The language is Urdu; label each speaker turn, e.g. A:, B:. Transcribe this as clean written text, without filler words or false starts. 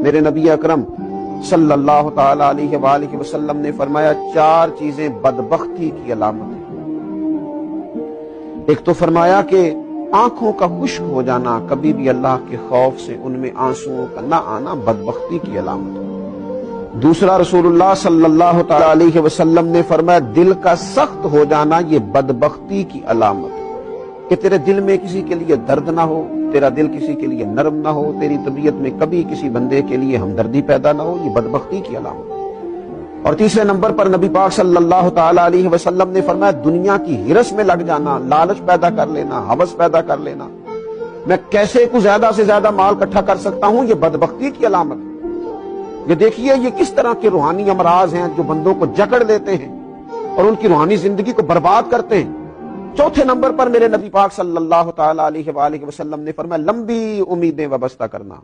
A: میرے نبی اکرم صلی اللہ تعالی علیہ وآلہ وسلم نے فرمایا 4 چیزیں بدبختی کی علامت ہیں۔ ایک تو فرمایا کہ آنکھوں کا خشک ہو جانا، کبھی بھی اللہ کے خوف سے ان میں آنسوؤں کا نہ آنا بدبختی کی علامت ہے۔ دوسرا، رسول اللہ صلی اللہ تعالی علیہ وسلم نے فرمایا دل کا سخت ہو جانا یہ بدبختی کی علامت ہے، کہ تیرے دل میں کسی کے لیے درد نہ ہو، تیرا دل کسی کے لیے نرم نہ ہو، تیری طبیعت میں کبھی کسی بندے کے لیے ہمدردی پیدا نہ ہو، یہ بدبختی کی علامت ہے۔ اور تیسرے نمبر پر نبی پاک صلی اللہ تعالی علیہ وسلم نے فرمایا دنیا کی ہرس میں لگ جانا، لالچ پیدا کر لینا، ہوس پیدا کر لینا، میں کیسے کو زیادہ سے زیادہ مال اکٹھا کر سکتا ہوں، یہ بدبختی کی علامت ہے۔ یہ دیکھیے یہ کس طرح کے روحانی امراض ہیں جو بندوں کو جکڑ لیتے ہیں اور ان کی روحانی زندگی کو برباد کرتے ہیں۔ چوتھے نمبر پر میرے نبی پاک صلی اللہ تعالی علیہ وآلہ وسلم نے فرمایا لمبی امیدیں وابستہ کرنا۔